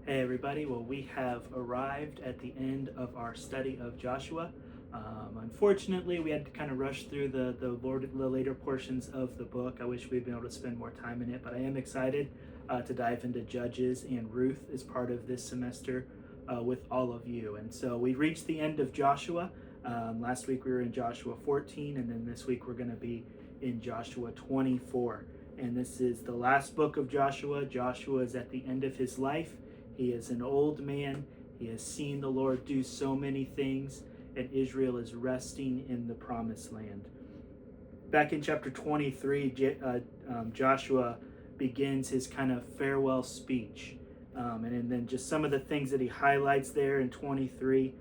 Hey everybody, well we have arrived at the end of our study of Joshua. Unfortunately, we had to kind of rush through the later portions of the book. I wish we'd been able to spend more time in it, but I am excited to dive into Judges and Ruth as part of this semester with all of you. And so we reached the end of Joshua. Last week we were in Joshua 14, and then this week we're going to be in Joshua 24. And this is the last book of Joshua. Joshua is at the end of his life. He is an old man. He has seen the Lord do so many things, and Israel is resting in the promised land. Back in chapter 23, Joshua begins his kind of farewell speech. And then just some of the things that he highlights there in 23,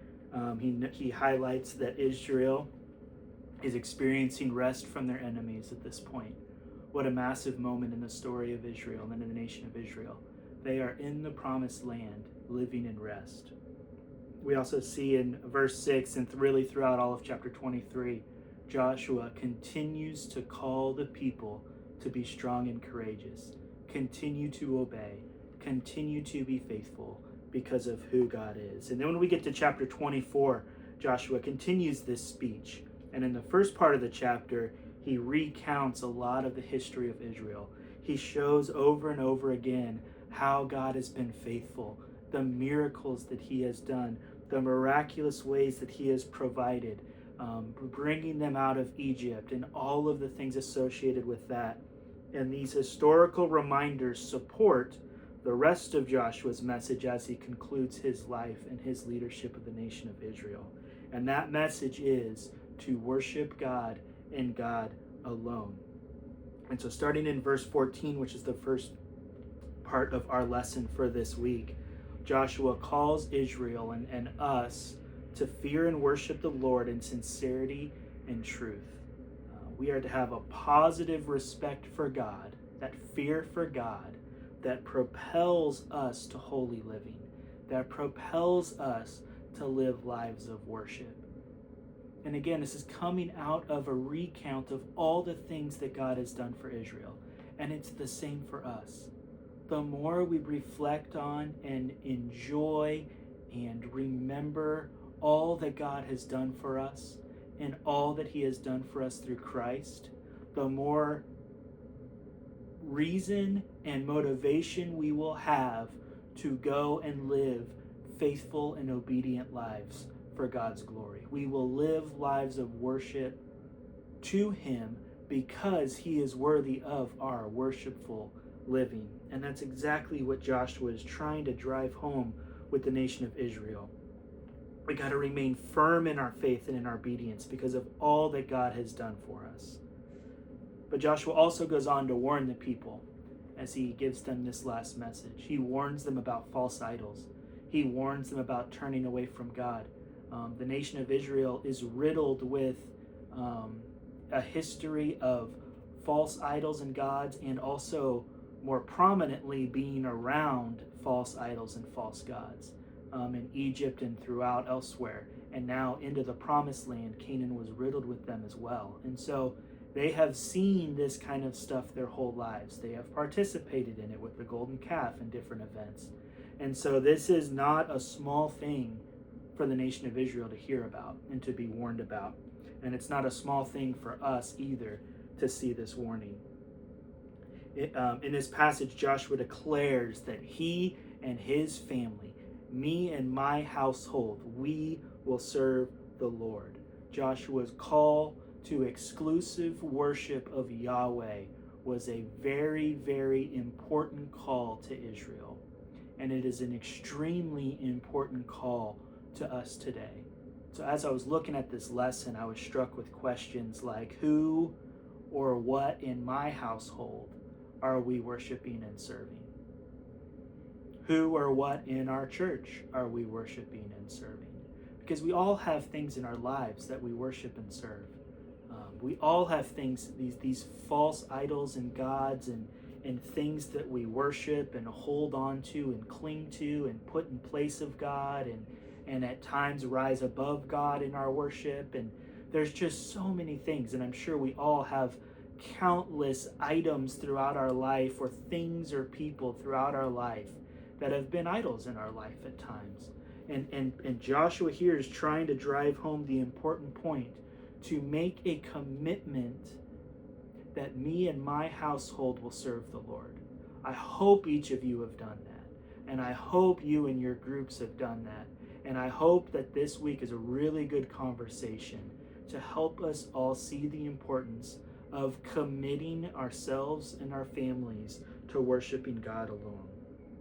he highlights that Israel is experiencing rest from their enemies at this point. What a massive moment in the story of Israel and in the nation of Israel. They are in the promised land, living in rest. We also see in verse 6 and really throughout all of chapter 23, Joshua continues to call the people to be strong and courageous, continue to obey, continue to be faithful because of who God is. And then when we get to chapter 24, Joshua continues this speech. And in the first part of the chapter, he recounts a lot of the history of Israel. He shows over and over again how God has been faithful, the miracles that he has done, the miraculous ways that he has provided, bringing them out of Egypt and all of the things associated with that. And these historical reminders support the rest of Joshua's message as he concludes his life and his leadership of the nation of Israel. And that message is to worship God and God alone. And so starting in verse 14, which is the first part of our lesson for this week, Joshua calls Israel and us to fear and worship the Lord in sincerity and truth. We are to have a positive respect for God, that fear for God, that propels us to holy living, that propels us to live lives of worship. And again, this is coming out of a recount of all the things that God has done for Israel. And it's the same for us. The more we reflect on and enjoy and remember all that God has done for us and all that he has done for us through Christ, the more reason and motivation we will have to go and live faithful and obedient lives for God's glory. We will live lives of worship to him because he is worthy of our worshipful living. And that's exactly what Joshua is trying to drive home with the nation of Israel. We got to remain firm in our faith and in our obedience because of all that God has done for us. But Joshua also goes on to warn the people as he gives them this last message. He warns them about false idols. He warns them about turning away from God. The nation of Israel is riddled with a history of false idols and gods, and also more prominently being around false idols and false gods in Egypt and throughout elsewhere. And now into the promised land, Canaan was riddled with them as well. And so they have seen this kind of stuff their whole lives. They have participated in it with the golden calf and different events. And so this is not a small thing for the nation of Israel to hear about and to be warned about. And it's not a small thing for us either to see this warning. In this passage, Joshua declares that he and his family, me and my household, we will serve the Lord. Joshua's call to exclusive worship of Yahweh was a very, very important call to Israel. And it is an extremely important call to us today. So as I was looking at this lesson, I was struck with questions like, who or what in my household are we worshiping and serving? Who or what in our church are we worshiping and serving? Because we all have things in our lives that we worship and serve. We all have things, these false idols and gods and things that we worship and hold on to and cling to and put in place of God and at times rise above God in our worship. And there's just so many things, and I'm sure we all have countless items throughout our life, or things or people throughout our life that have been idols in our life at times. And Joshua here is trying to drive home the important point to make a commitment that me and my household will serve the Lord. I hope each of you have done that. And I hope you and your groups have done that. And I hope that this week is a really good conversation to help us all see the importance of committing ourselves and our families to worshiping God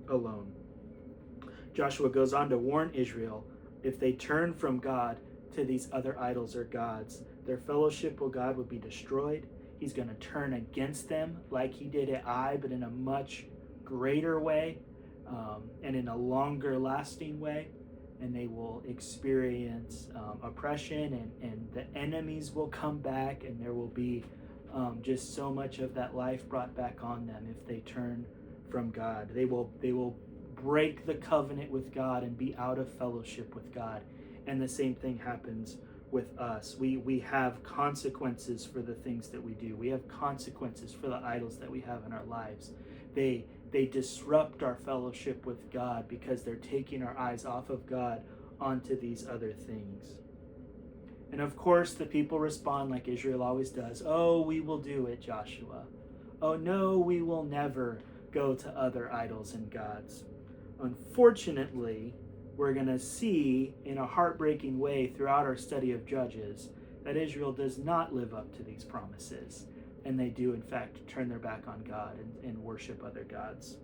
alone. Joshua goes on to warn Israel, if they turn from God to these other idols or gods, their fellowship with God would be destroyed. He's going to turn against them like he did at Ai, but in a much greater way, and in a longer lasting way. And they will experience oppression, and the enemies will come back, and there will be just so much of that life brought back on them if they turn from God. They will break the covenant with God and be out of fellowship with God. And the same thing happens with us. We have consequences for the things that we do. We have consequences for the idols that we have in our lives. They disrupt our fellowship with God because they're taking our eyes off of God onto these other things. And of course, the people respond like Israel always does. Oh, we will do it, Joshua. Oh, no, we will never go to other idols and gods. Unfortunately, we're going to see in a heartbreaking way throughout our study of Judges that Israel does not live up to these promises. And they do, in fact, turn their back on God and worship other gods.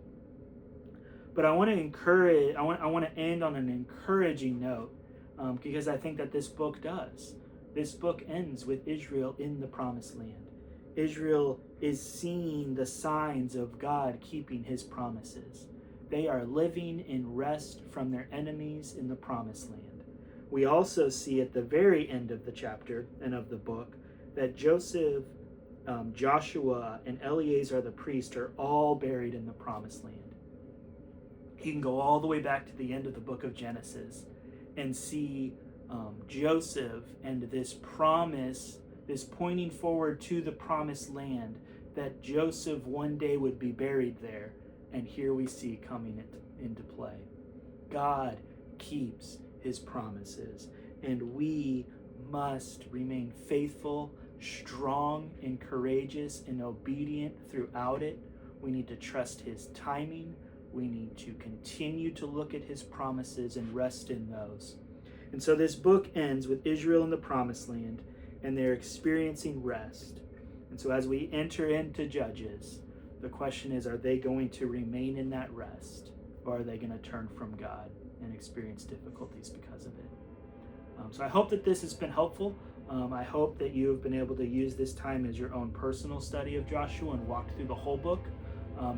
But I want to end on an encouraging note, because I think that this book does. This book ends with Israel in the promised land. Israel is seeing the signs of God keeping his promises. They are living in rest from their enemies in the promised land. We also see at the very end of the chapter and of the book that Joseph, Joshua, and Eleazar the priest are all buried in the promised land. You can go all the way back to the end of the book of Genesis and see Joseph and this promise, this pointing forward to the promised land, that Joseph one day would be buried there. And here we see coming into play. God keeps his promises, and we must remain faithful, strong, and courageous and obedient throughout it. We need to trust his timing. We need to continue to look at his promises and rest in those. And so this book ends with Israel in the promised land, and they're experiencing rest. And so as we enter into Judges, the question is, are they going to remain in that rest, or are they going to turn from God and experience difficulties because of it? So I hope that this has been helpful. I hope that you have been able to use this time as your own personal study of Joshua and walk through the whole book.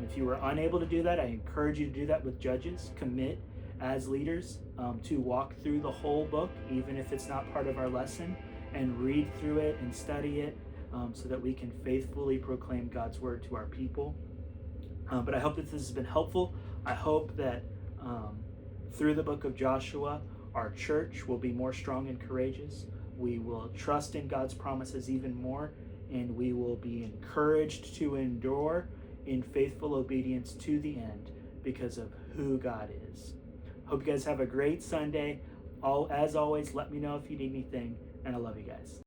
If you were unable to do that, I encourage you to do that with Judges. Commit as leaders to walk through the whole book, even if it's not part of our lesson, and read through it and study it so that we can faithfully proclaim God's word to our people. But I hope that this has been helpful. I hope that through the book of Joshua, our church will be more strong and courageous. We will trust in God's promises even more, and we will be encouraged to endure in faithful obedience to the end because of who God is. Hope you guys have a great Sunday. As always, let me know if you need anything, and I love you guys.